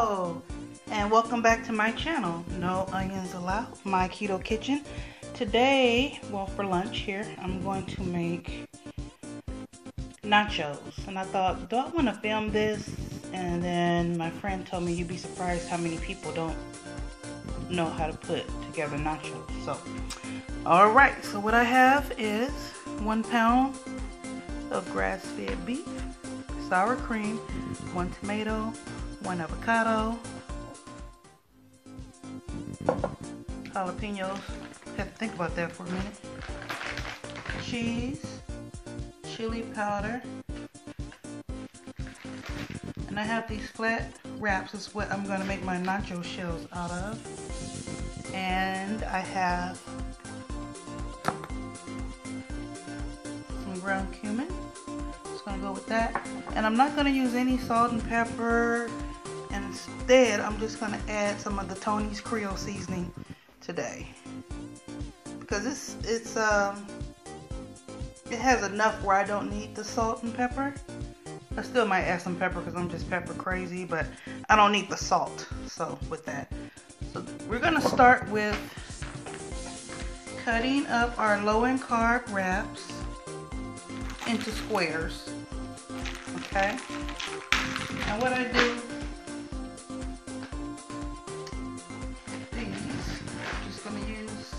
Hello, and welcome back to my channel, No Onions Allowed, my keto kitchen. Today, well, for lunch here, I'm going to make nachos. And I thought, do I want to film this? And then my friend told me you'd be surprised how many people don't know how to put together nachos. So, alright, so what I have is 1 pound of grass-fed beef, sour cream, 1 tomato, 1 avocado, jalapenos, have to think about that for a minute, cheese, chili powder, and I have these flat wraps. Is what I'm going to make my nacho shells out of, and I have some ground cumin. Just going to go with that, and I'm not going to use any salt and pepper. Instead, I'm just going to add some of the Tony's Creole seasoning today, because it has enough where I don't need the salt and pepper. I still might add some pepper because I'm just pepper crazy, but I don't need the salt. So with that, so we're going to start with cutting up our low in carb wraps into squares. Okay, and what I do, I'm going to use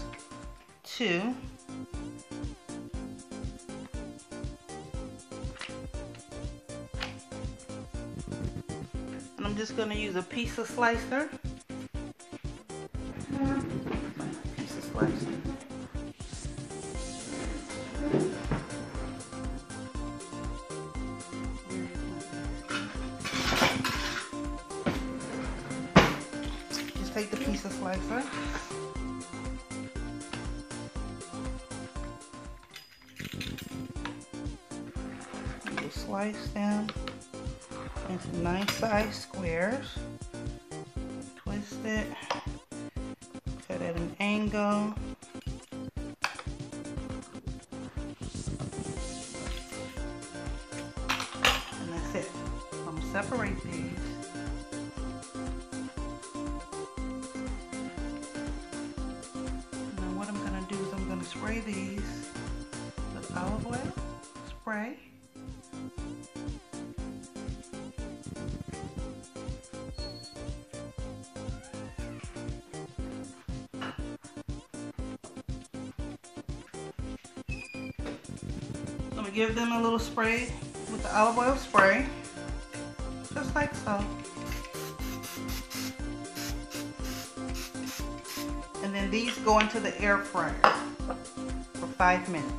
2. And I'm just going to use a pizza slicer. Pizza slicer. Just take the pizza slicer. Slice them into nice size squares, twist it, cut at an angle, and that's it. I'm going to separate these. And then what I'm going to do is I'm going to spray these with olive oil, spray. I'm going to give them a little spray with the olive oil spray, just like so. And then these go into the air fryer for 5 minutes.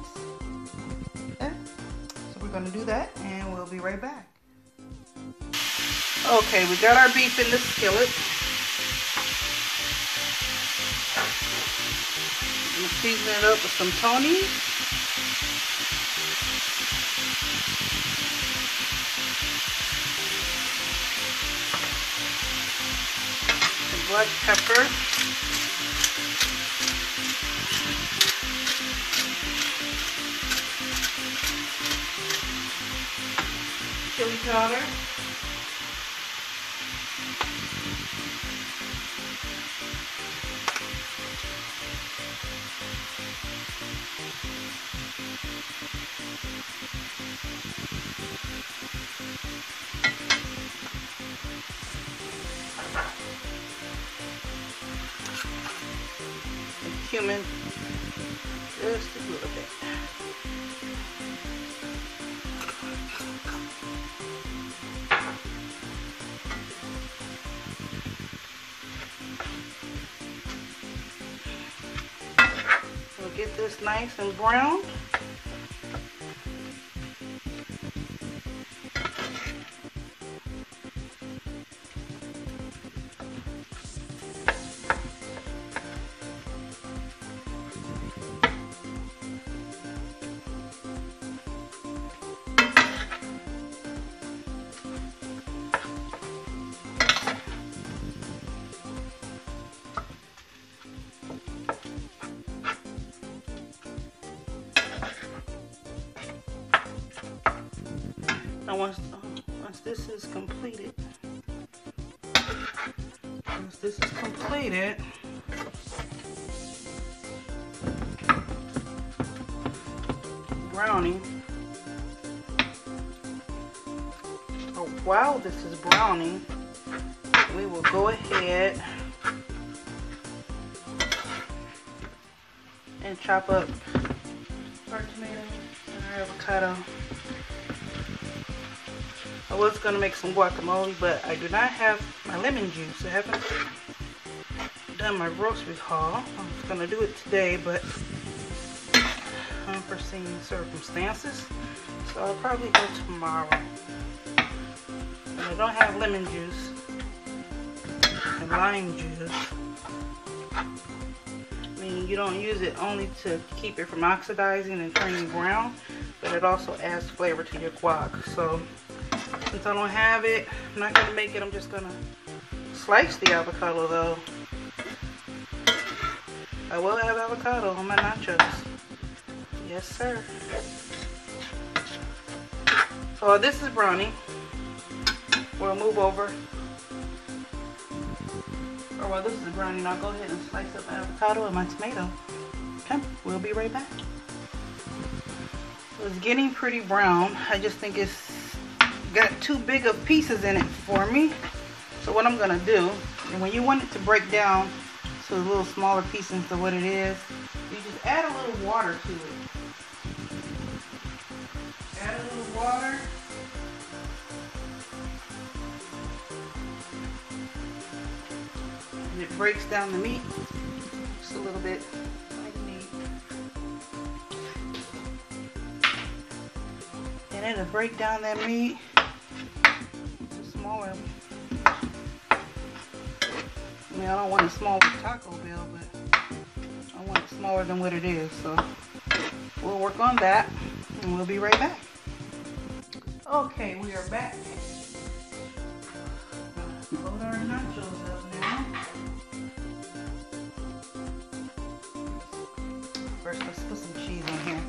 Okay, so we're going to do that and we'll be right back. Okay, we got our beef in the skillet. I'm going to season it up with some Tony's. Black pepper, chili powder, cumin, just a little bit. We'll get this nice and browned. Now once this is completed, this is completed, brownie. Oh, while this is browning, we will go ahead and chop up our tomatoes and our avocado. I was going to make some guacamole, but I do not have my lemon juice. I haven't done my grocery haul. I was going to do it today, but unforeseen circumstances. So I'll probably go tomorrow. And I don't have lemon juice and lime juice. I mean, you don't use it only to keep it from oxidizing and turning brown, but it also adds flavor to your guac. So since I don't have it, I'm not going to make it. I'm just going to slice the avocado though. I will have avocado on my nachos. Yes, sir. So this is brownie. We'll move over. Or while this is brownie, I'll go ahead and slice up my avocado and my tomato. Okay, we'll be right back. So it's getting pretty brown. I just think it's got too big of pieces in it for me. So what I'm gonna do, and when you want it to break down to a little smaller pieces of what it is, you just add a little water to it. Add a little water. And it breaks down the meat just a little bit. And it'll break down that meat to smaller. I mean, I don't want it smaller than Taco Bell, but I want it smaller than what it is. So we'll work on that and we'll be right back. Okay, we are back. Load our nachos up now. First, let's put some cheese on here.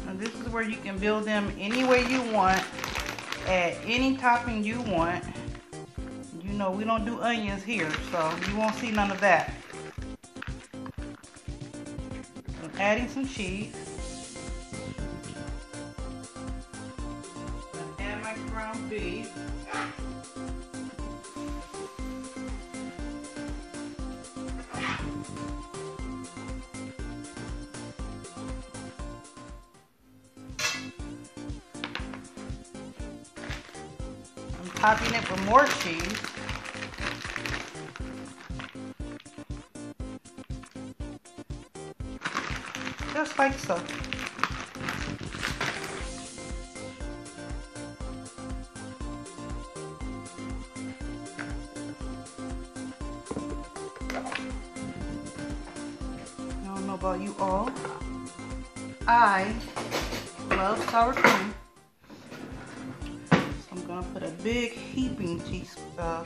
Now this is where you can build them any way you want, add any topping you want. You know we don't do onions here, so you won't see none of that. I'm adding some cheese. Add my ground beef. I'm topping it with more cheese. Just like so. I don't know about you all. I love sour cream. So I'm gonna put a big heaping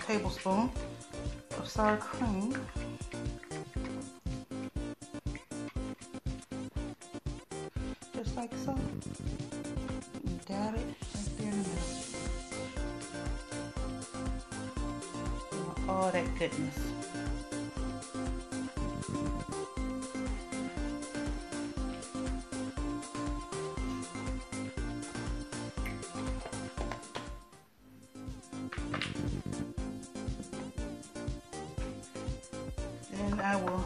tablespoon of sour cream. Just like so. You dab it right there in the middle. All that goodness. And I will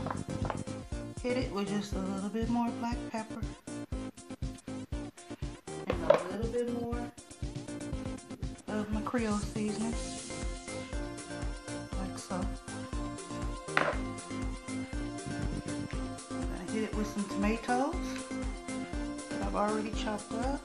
hit it with just a little bit more black pepper. And a little bit more of my Creole seasoning. Like so. I'm gonna hit it with some tomatoes that I've already chopped up.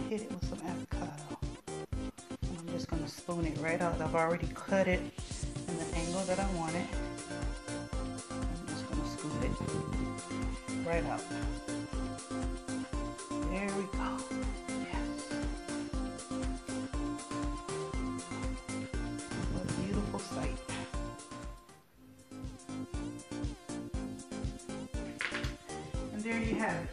Hit it with some avocado. I'm just going to spoon it right out. I've already cut it in the angle that I want it. I'm just going to scoop it right out. There we go. Yes. there you have it.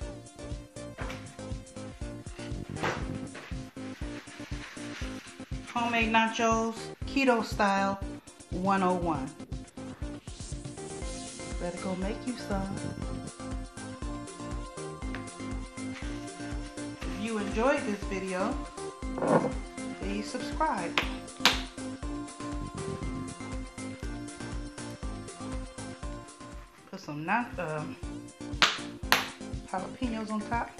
Homemade nachos, keto style 101. Better go make you some. If you enjoyed this video, please subscribe. Put some jalapenos on top.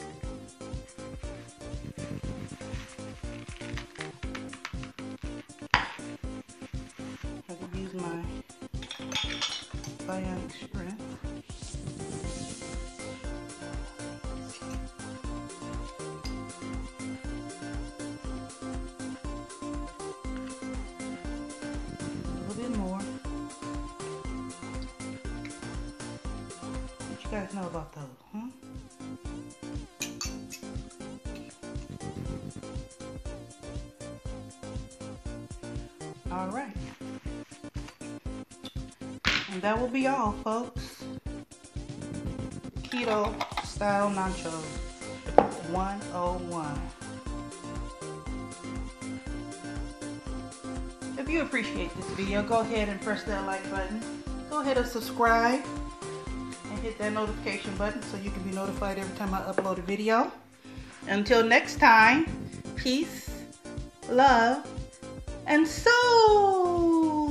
I can use my bionic strength. A little bit more. What you guys know about those, huh? All right. And that will be all, folks. Keto style nachos 101. If you appreciate this video, go ahead and press that like button. Go ahead and subscribe and hit that notification button so you can be notified every time I upload a video. Until next time, peace, love, and soul.